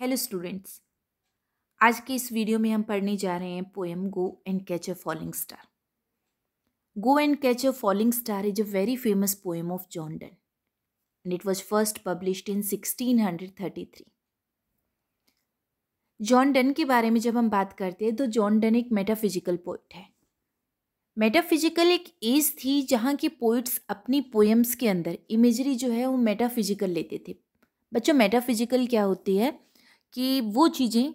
Hello students. आज के इस वीडियो में हम पढ़ने जा रहे हैं poem go and catch a falling star. Go and catch a falling star is a very famous poem of John Donne and it was first published in 1633। John Donne के बारे में जब हम बात करते हैं तो जॉन डन एक मेटाफिजिकल पोइट है। मेटाफिजिकल एक एज थी जहाँ के पोइट्स अपनी पोएम्स के अंदर इमेजरी जो है वो मेटाफिजिकल लेते थे। बच्चों, मेटाफिजिकल क्या होती है कि वो चीज़ें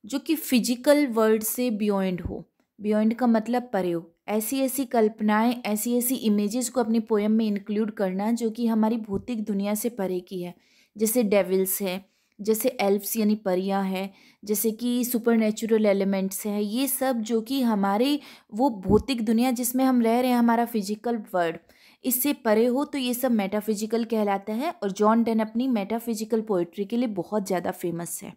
जो कि फिजिकल वर्ल्ड से बियॉन्ड हो। बियॉन्ड का मतलब परे हो। ऐसी ऐसी कल्पनाएं, ऐसी ऐसी इमेजेस को अपनी पोएम में इंक्लूड करना जो कि हमारी भौतिक दुनिया से परे की है। जैसे डेविल्स है, जैसे एल्फ्स यानी परियां है, जैसे कि सुपरनेचुरल एलिमेंट्स हैं। ये सब जो कि हमारे वो भौतिक दुनिया जिसमें हम रह रहे हैं, हमारा फिजिकल वर्ल्ड, इससे परे हो, तो ये सब मेटाफिजिकल कहलाता है। और जॉन डन अपनी मेटाफिजिकल पोइट्री के लिए बहुत ज़्यादा फेमस है।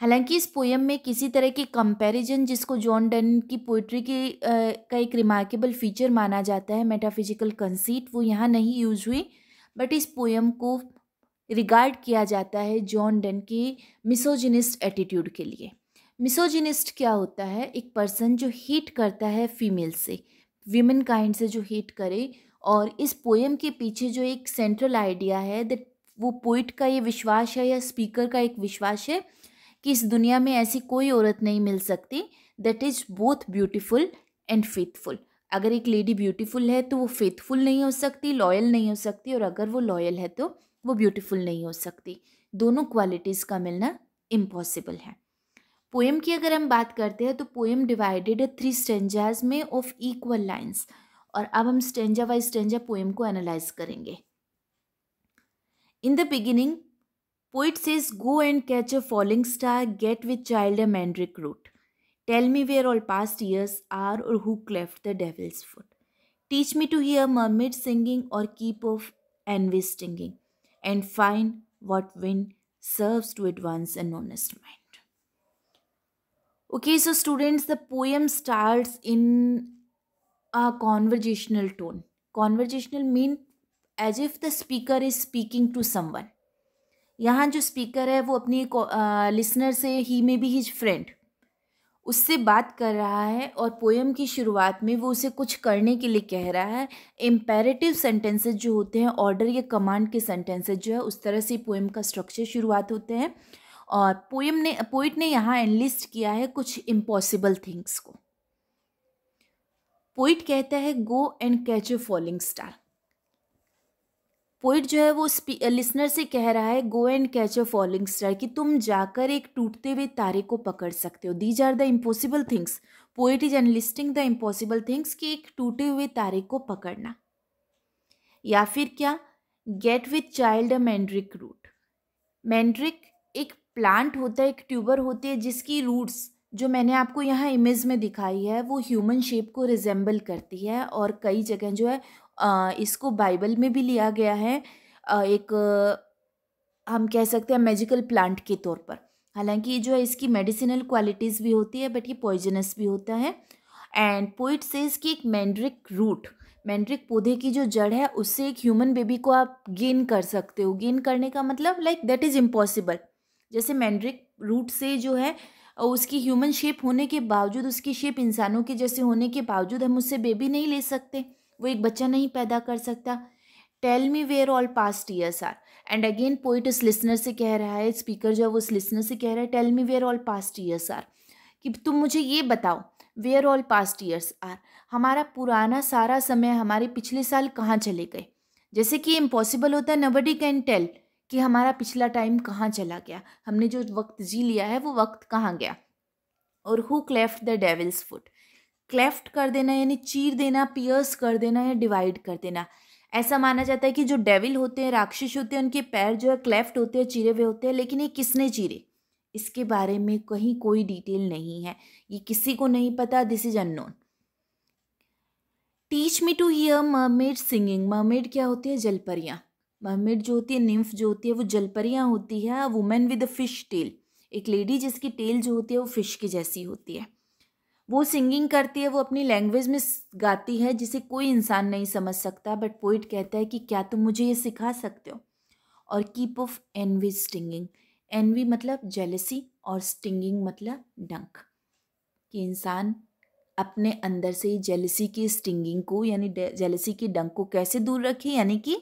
हालांकि इस पोएम में किसी तरह की कंपैरिजन, जिसको जॉन डन की पोइट्री की का एक रिमार्केबल फीचर माना जाता है, मेटाफिजिकल कंसीट, वो यहाँ नहीं यूज हुई। बट इस पोएम को रिगार्ड किया जाता है जॉन डन के मिसोजिनिस्ट एटीट्यूड के लिए। मिसोजिनिस्ट क्या होता है? एक पर्सन जो हेट करता है फीमेल से, विमेन काइंड से जो हेट करे। और इस पोएम के पीछे जो एक सेंट्रल आइडिया है दैट वो पोइट का ये विश्वास है या स्पीकर का एक विश्वास है कि इस दुनिया में ऐसी कोई औरत नहीं मिल सकती that is both beautiful and faithful. अगर एक लेडी ब्यूटीफुल है तो वो फेथफुल नहीं हो सकती, लॉयल नहीं हो सकती, और अगर वो लॉयल है तो वो ब्यूटीफुल नहीं हो सकती। दोनों क्वालिटीज़ का मिलना इम्पॉसिबल है। पोएम की अगर हम बात करते हैं तो पोएम डिवाइडेड है 3 स्टेंजाज में ऑफ इक्वल लाइन्स। और अब हम स्टेंजा वाइज स्टेंजा पोएम को एनालाइज करेंगे। In the beginning, poet says, "Go and catch a falling star, get with child a mandrake root. Tell me where all past years are, or who cleft the devil's foot. Teach me to hear mermaid singing, or keep of envy stinging, and find what wind serves to advance an honest mind." Okay, so students, the poem starts in a conversational tone. Conversational mean as if the speaker is speaking to someone. यहाँ जो speaker है वो अपनी listener से, ही में be his friend, उससे बात कर रहा है। और पोएम की शुरुआत में वो उसे कुछ करने के लिए कह रहा है। इम्पेरेटिव सेंटेंसेस जो होते हैं, ऑर्डर या कमांड के सेंटेंसेस जो है, उस तरह से पोएम का स्ट्रक्चर शुरुआत होते हैं। और पोइट ने यहाँ एनलिस्ट किया है कुछ इम्पॉसिबल थिंग्स को। पोइट कहता है, go and catch a falling star. Poet जो है वो लिसनर से कह रहा है, go and catch a falling star, कि तुम जाकर एक टूटते हुए तारे को पकड़ सकते हो। These are the impossible things. Poet is enlisting the impossible things, कि एक टूटे हुए तारे को पकड़ना। या फिर क्या? Get with child a mandrake root. Mandrake एक प्लांट होता है, एक ट्यूबर होती है, जिसकी रूट्स जो मैंने आपको यहाँ इमेज में दिखाई है वो ह्यूमन शेप को रिजेंबल करती है। और कई जगह जो है इसको बाइबल में भी लिया गया है एक हम कह सकते हैं मैजिकल प्लांट के तौर पर। हालांकि ये जो है इसकी मेडिसिनल क्वालिटीज़ भी होती है, बट ये पॉइजनस भी होता है। एंड पोइट सेज कि एक मैंड्रिक रूट, मैंड्रिक पौधे की जो जड़ है, उससे एक ह्यूमन बेबी को आप गेन कर सकते हो। गेन करने का मतलब लाइक दैट इज़ इम्पॉसिबल। जैसे मैंड्रिक रूट से जो है उसकी ह्यूमन शेप होने के बावजूद, उसकी शेप इंसानों के जैसे होने के बावजूद हम उससे बेबी नहीं ले सकते, वो एक बच्चा नहीं पैदा कर सकता। Tell me where all past years are. And again poet उस लिसनर से कह रहा है, स्पीकर जो है वो उस लिसनर से कह रहा है, tell me where all past years are, कि तुम मुझे ये बताओ, where all past years are, हमारा पुराना सारा समय, हमारे पिछले साल कहाँ चले गए। जैसे कि इम्पॉसिबल होता है, नबडी कैन टेल कि हमारा पिछला टाइम कहाँ चला गया, हमने जो वक्त जी लिया है वो वक्त कहाँ गया। और who cleft the devil's foot. Cleft कर देना यानी चीर देना, पियर्स कर देना या डिवाइड कर देना। ऐसा माना जाता है कि जो डेविल होते हैं, राक्षस होते हैं, उनके पैर जो है क्लेफ्ट होते हैं, चिरे हुए होते हैं। लेकिन ये किसने चीरे, इसके बारे में कहीं कोई डिटेल नहीं है, ये किसी को नहीं पता। This is unknown. Teach me to hear mermaid singing. Mermaid क्या होती है? जलपरियाँ। मरमेड जो होती है, निम्फ जो होती है, वो जलपरियाँ होती है। Women with a fish tail, एक लेडी जिसकी टेल जो होती है वो फिश की जैसी होती है। वो सिंगिंग करती है, वो अपनी लैंग्वेज में गाती है जिसे कोई इंसान नहीं समझ सकता। बट पोइट कहता है कि क्या तुम मुझे ये सिखा सकते हो। और keep off envy stinging, envy मतलब जेलसी और स्टिंगिंग मतलब डंक, कि इंसान अपने अंदर से जेलसी की स्टिंगिंग को यानी जेलसी की डंक को कैसे दूर रखे, यानी कि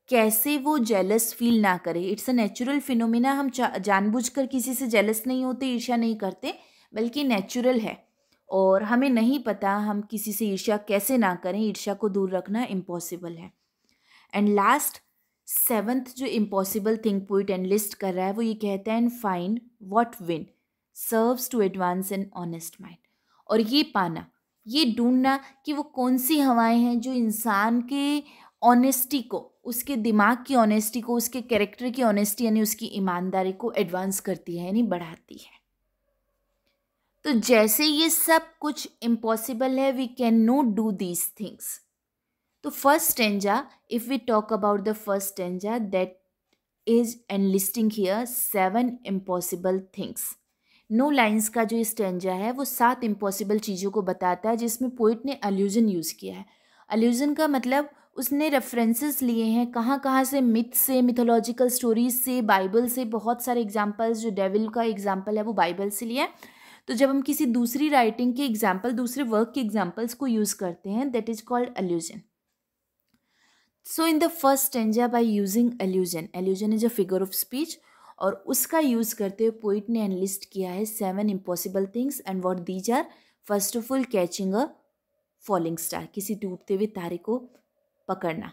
कैसे वो जेलस फील ना करे। It's a natural phenomena. हम जानबूझकर किसी से जेलस नहीं होते, ईर्ष्या नहीं करते, बल्कि नेचुरल है। और हमें नहीं पता हम किसी से ईर्ष्या कैसे ना करें, ईर्ष्या को दूर रखना इम्पॉसिबल है। एंड लास्ट, सेवंथ जो इम्पॉसिबल थिंग पोइट एनलिस्ट कर रहा है वो ये कहता है, and find what wind serves to advance an honest mind. और ये पाना, ये ढूंढना कि वो कौन सी हवाएं हैं जो इंसान के ऑनेस्टी को, उसके दिमाग की ऑनेस्टी को, उसके कैरेक्टर की ऑनेस्टी यानी उसकी ईमानदारी को एडवांस करती है यानी बढ़ाती है। तो जैसे ये सब कुछ इम्पॉसिबल है, we can not do these things. तो first stanza, if we talk about the first stanza, that is enlisting here 7 impossible things. No lines का जो स्टेंजा है वो 7 इम्पॉसिबल चीज़ों को बताता है, जिसमें पोइट ने अल्यूजन यूज़ किया है। अल्यूजन का मतलब उसने रेफरेंसेस लिए हैं कहाँ कहाँ से, मिथ से, मिथोलॉजिकल स्टोरीज से, बाइबल से, बहुत सारे एग्जाम्पल्स। जो डेविल का एग्जाम्पल है वो बाइबल से लिया है। तो जब हम किसी दूसरी राइटिंग के एग्जाम्पल, दूसरे वर्क के एग्जाम्पल्स को यूज़ करते हैं, that is called allusion. So in the first stanza, by using allusion is a figure of speech, और उसका यूज़ करते हुए पोइट ने एनलिस्ट किया है 7 impossible things. And what these are, first of all catching a falling star, किसी टूटते हुए तारे को पकड़ना।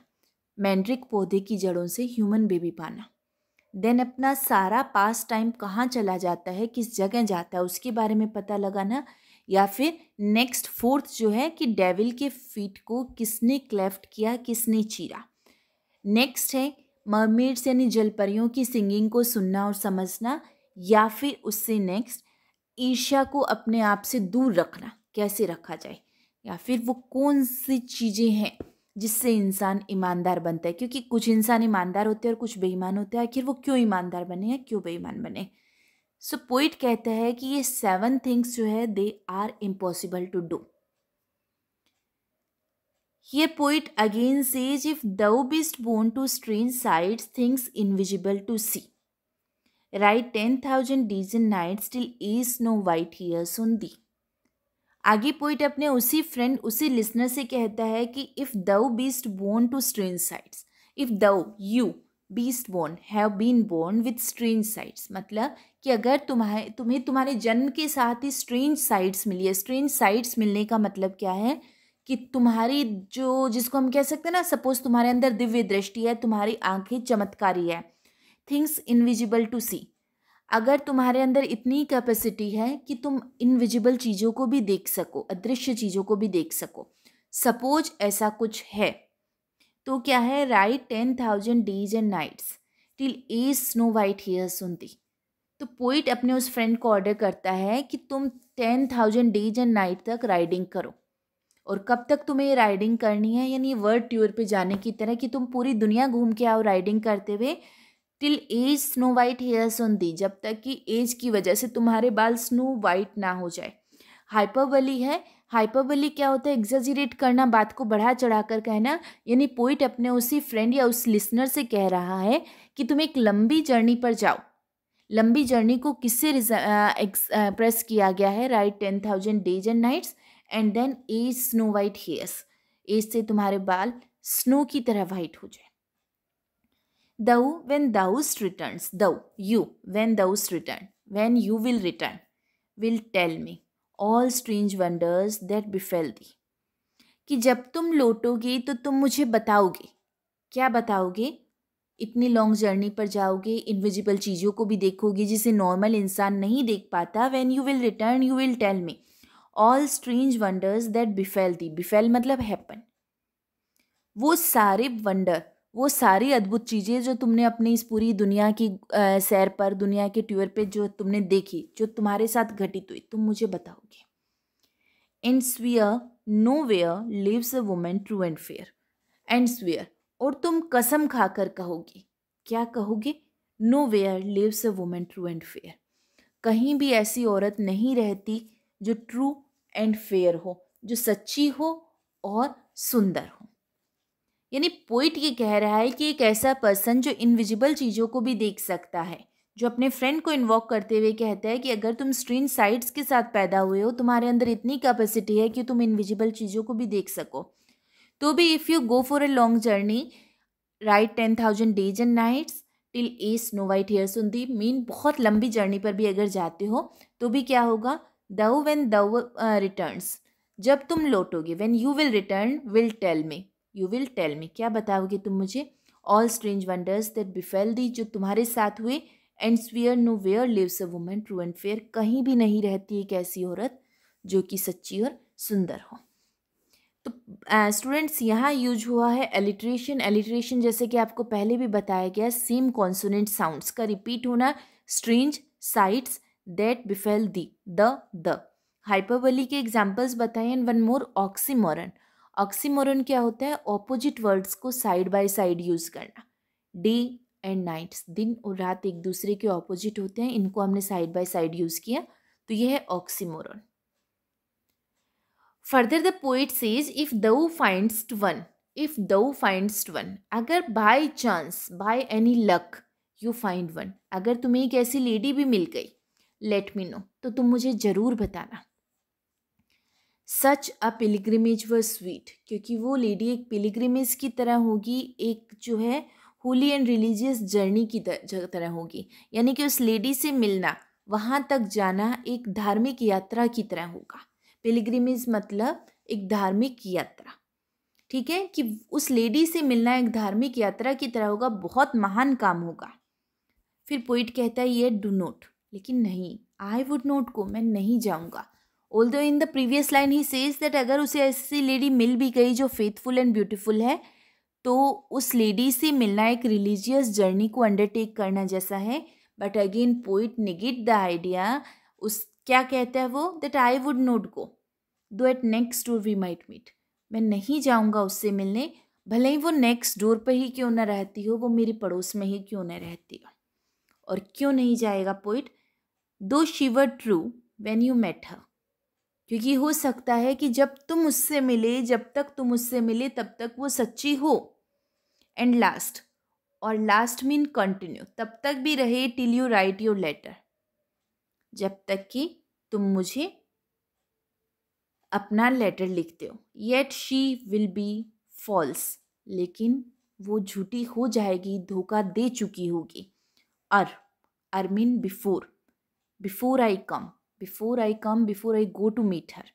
मैंड्रिक पौधे की जड़ों से ह्यूमन बेबी पाना। देन अपना सारा पास टाइम कहाँ चला जाता है, किस जगह जाता है, उसके बारे में पता लगाना। या फिर नेक्स्ट फोर्थ जो है कि डेविल के फीट को किसने क्लेफ्ट किया, किसने चीरा। नेक्स्ट है मरमेड्स यानी जलपरियों की सिंगिंग को सुनना और समझना। या फिर उससे नेक्स्ट ईर्ष्या को अपने आप से दूर रखना, कैसे रखा जाए। या फिर वो कौन सी चीज़ें हैं जिससे इंसान ईमानदार बनता है, क्योंकि कुछ इंसान ईमानदार होते हैं और कुछ बेईमान होते हैं। आखिर वो क्यों ईमानदार बने या क्यों बेईमान बने। सो पोइट कहता है कि ये 7 थिंग्स जो है they are impossible to do. Here poet again says, if thou beest born to strange sights, things invisible to see, write 10,000 days and nights till is no white hairs on thee. आगे poet अपने उसी friend, उसी listener से कहता है कि if thou beest born to strange sights, if thou you beest born have been born with strange sights, मतलब कि अगर तुम्हें तुम्हारे जन्म के साथ ही स्ट्रेंज साइट्स मिली है। स्ट्रेंज साइट्स मिलने का मतलब क्या है कि तुम्हारी जो, जिसको हम कह सकते हैं ना, सपोज तुम्हारे अंदर दिव्य दृष्टि है, तुम्हारी आंखें चमत्कारी है, थिंग्स इनविजिबल टू सी। अगर तुम्हारे अंदर इतनी कैपेसिटी है कि तुम इनविजिबल चीज़ों को भी देख सको, अदृश्य चीज़ों को भी देख सको, सपोज ऐसा कुछ है, तो क्या है, ride 10,000 days and nights till age snow white hairs on thee. तो पोइट अपने उस फ्रेंड को ऑर्डर करता है कि तुम 10,000 डेज एंड नाइट तक राइडिंग करो। और कब तक तुम्हें ये राइडिंग करनी है, यानी वर्ल्ड टूर पे जाने की तरह कि तुम पूरी दुनिया घूम के आओ राइडिंग करते हुए। Till age snow white hairs on दी, जब तक कि एज की वजह से तुम्हारे बाल स्नो वाइट ना हो जाए। हाइपरबली है। हाइपरबली क्या होता है, एग्जेजरेट करना, बात को बढ़ा चढ़ा कर कहना। यानी पोइट अपने उसी फ्रेंड या उस लिसनर से कह रहा है कि तुम एक लंबी जर्नी पर जाओ। लंबी जर्नी को किससे एक्सप्रेस किया गया है, ride 10,000 days and nights and then age snow white hairs, age से तुम्हारे बाल स्नो की तरह वाइट हो जाए। Thou, when thou'st returns, thou, you, when thou'st return, when you will return, will tell me all strange wonders that befell thee. कि जब तुम लौटोगे तो तुम मुझे बताओगे। क्या बताओगे? इतनी लॉन्ग जर्नी पर जाओगे, इनविजिबल चीज़ों को भी देखोगे जिसे नॉर्मल इंसान नहीं देख पाता। When you will return, you will tell me all strange wonders that befell thee. Befell मतलब happen. वो सारे वंडर, वो सारी अद्भुत चीज़ें जो तुमने अपनी इस पूरी दुनिया की सैर पर, दुनिया के टूर पे जो तुमने देखी, जो तुम्हारे साथ घटित हुई, तुम मुझे बताओगे। And swear no where lives a woman true and fair. And swear, और तुम कसम खाकर कहोगे। क्या कहोगे? No where lives a woman true and fair. कहीं भी ऐसी औरत नहीं रहती जो ट्रू एंड फेयर हो, जो सच्ची हो और सुंदर हो। यानी पोइट ये कह रहा है कि एक ऐसा पर्सन जो इनविजिबल चीज़ों को भी देख सकता है, जो अपने फ्रेंड को इन्वॉक करते हुए कहता है कि अगर तुम स्ट्रेंज साइट्स के साथ पैदा हुए हो, तुम्हारे अंदर इतनी कैपेसिटी है कि तुम इनविजिबल चीज़ों को भी देख सको, तो भी if you go for a long journey, ride 10,000 days and nights till a snow white hairs on thee, mean बहुत लंबी जर्नी पर भी अगर जाते हो तो भी क्या होगा, दऊ व्हेन दऊ रिटर्न्स, जब तुम लौटोगे, when you will return will tell me, you will tell me, क्या बताओगे तुम मुझे, all strange wonders that befell thee, जो तुम्हारे साथ हुए, and swear know where lives a woman true and fair, कहीं भी नहीं रहती एक ऐसी औरत जो कि सच्ची और सुंदर हो। तो स्टूडेंट्स यहाँ यूज हुआ है एलिट्रेशन। एलिट्रेशन जैसे कि आपको पहले भी बताया गया, सेम कॉन्सोनेंट साउंड्स का रिपीट होना, strange sights that befell thee, the hyperbole के एग्जाम्पल्स बताएं, and one more oxymoron. Oxymoron क्या होता है, ऑपोजिट वर्ड्स को साइड बाय साइड यूज करना, डे एंड नाइट्स, दिन और रात एक दूसरे के ऑपोजिट होते हैं, इनको हमने साइड बाय साइड यूज किया, तो यह है oxymoron. Further the poet says if दऊ फाइंड्स्ट वन, इफ दऊ फाइंड्स्ट वन, अगर by chance, by any luck you find one, अगर तुम्हें एक ऐसी लेडी भी मिल गई, लेट मी नो, तो तुम मुझे जरूर बताना। सच अ पिलग्रिमेज वर स्वीट, क्योंकि वो लेडी एक पिलग्रिमेज की तरह होगी, एक जो है होली एंड रिलीजियस जर्नी की तरह होगी, यानी कि उस लेडी से मिलना, वहाँ तक जाना एक धार्मिक यात्रा की तरह होगा। पिलग्रिमेज मतलब एक धार्मिक यात्रा, ठीक है, कि उस लेडी से मिलना एक धार्मिक यात्रा की तरह होगा, बहुत महान काम होगा। फिर पोइट कहता है ये डू नोट, लेकिन नहीं, आई वुड नोट गो, मैं नहीं जाऊँगा। Although in the previous line he says that अगर उसे ऐसी लेडी मिल भी गई जो फेथफुल एंड ब्यूटीफुल है, तो उस लेडी से मिलना एक रिलीजियस जर्नी को अंडरटेक करना जैसा है। But again poet negate the idea, उस क्या कहता है वो, that I would not go though at next door we might meet, मैं नहीं जाऊँगा उससे मिलने, भले ही वो नेक्स्ट डोर पर ही क्यों ना रहती हो, वो मेरे पड़ोस में ही क्यों ना रहती हो। और क्यों नहीं जाएगा poet, though she were true when you met her, क्योंकि हो सकता है कि जब तुम उससे मिले, जब तक तुम उससे मिले तब तक वो सच्ची हो। एंड लास्ट, और लास्ट मीन कंटिन्यू, तब तक भी रहे, till you write your letter, जब तक कि तुम मुझे अपना लेटर लिखते हो। Yet she will be false, लेकिन वो झूठी हो जाएगी, धोखा दे चुकी होगी। Or mean before, before I come, before I come, before I go to meet her,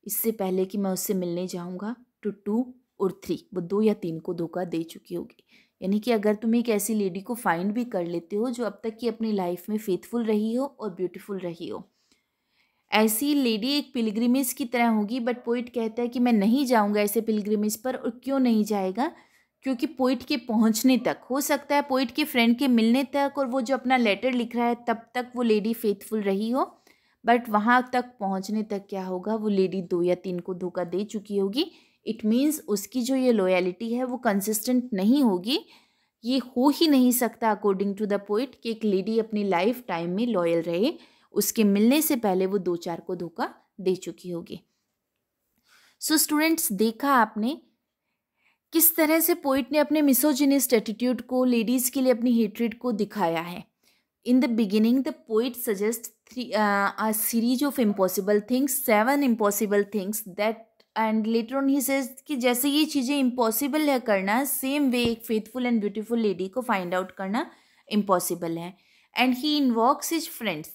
इससे पहले कि मैं उससे मिलने जाऊँगा, टू 2 और 3, वो 2 या 3 को धोखा दे चुकी होगी। यानी कि अगर तुम एक ऐसी लेडी को फाइंड भी कर लेते हो जो अब तक की अपनी लाइफ में फेथफुल रही हो और ब्यूटीफुल रही हो, ऐसी लेडी एक पिलग्रिमेज की तरह होगी। बट पोइट कहता है कि मैं नहीं जाऊँगा ऐसे पिलग्रिमेज पर। और क्यों नहीं जाएगा, क्योंकि पोइट के पहुंचने तक, हो सकता है पोइट के फ्रेंड के मिलने तक और वो जो अपना लेटर लिख रहा है तब तक वो लेडी फेथफुल रही हो, बट वहाँ तक पहुँचने तक क्या होगा, वो लेडी 2 या 3 को धोखा दे चुकी होगी। इट मीन्स उसकी जो ये लॉयल्टी है वो कंसिस्टेंट नहीं होगी। ये हो ही नहीं सकता अकॉर्डिंग टू द पोइट कि एक लेडी अपनी लाइफ टाइम में लॉयल रहे, उसके मिलने से पहले वो 2-4 को धोखा दे चुकी होगी। सो स्टूडेंट्स, देखा आपने किस तरह से पोइट ने अपने मिसोजिनिस्ट एटीट्यूड को, लेडीज़ के लिए अपनी हेट्रेड को दिखाया है। In the beginning, the poet suggests a series of impossible things, 7 impossible things that, and later on he says कि जैसे ये चीज़ें impossible है करना, same way एक faithful and beautiful lady को find out करना impossible है। And he invokes his friends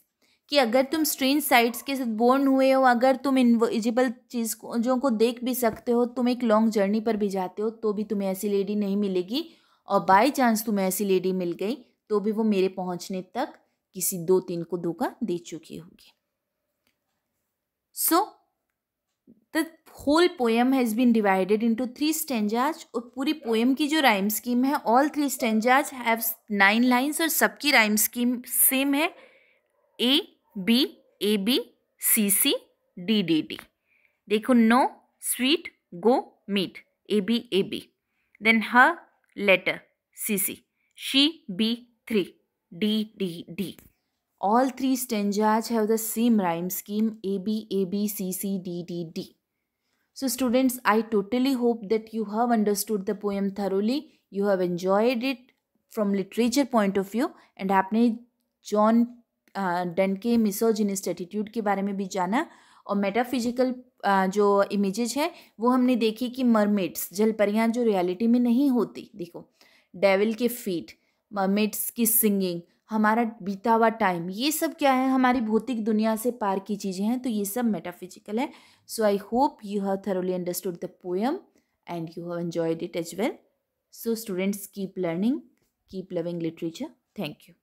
कि अगर तुम स्ट्रेंज साइट्स के साथ बोर्न हुए हो, अगर तुम इनविजिबल चीज़ों को देख भी सकते हो, तुम एक लॉन्ग जर्नी पर भी जाते हो, तो भी तुम्हें ऐसी लेडी नहीं मिलेगी। और बाय चांस तुम्हें ऐसी लेडी मिल गई तो भी वो मेरे पहुंचने तक किसी 2-3 को धोखा दे चुकी होगी। So the whole poem has been divided into 3 stanzas, और पूरी पोएम की जो राइम स्कीम है, ऑल 3 स्टेंजाज हैव 9 लाइन्स, और सबकी राइम स्कीम सेम है, A B, A B, C C, D D D. देखो, know sweet go meet, A B, then her letter C C, she be 3, D D D. All 3 stanzas have the same rhyme scheme, A B C C D D D. So students, I totally hope that you have understood the poem thoroughly. You have enjoyed it from literature point of view, and आपने John Donne के misogynist attitude के बारे में भी जाना। और metaphysical जो images है वो हमने देखी कि मरमेड्स, जलपरियां जो रियलिटी में नहीं होती, देखो डेविल के फीट, मरमेड्स की सिंगिंग, हमारा बीता हुआ टाइम, ये सब क्या है, हमारी भौतिक दुनिया से पार की चीज़ें हैं, तो ये सब मेटाफिजिकल है। So I hope you have thoroughly understood the poem and you have enjoyed it as well. So students, keep learning, keep loving literature. Thank you.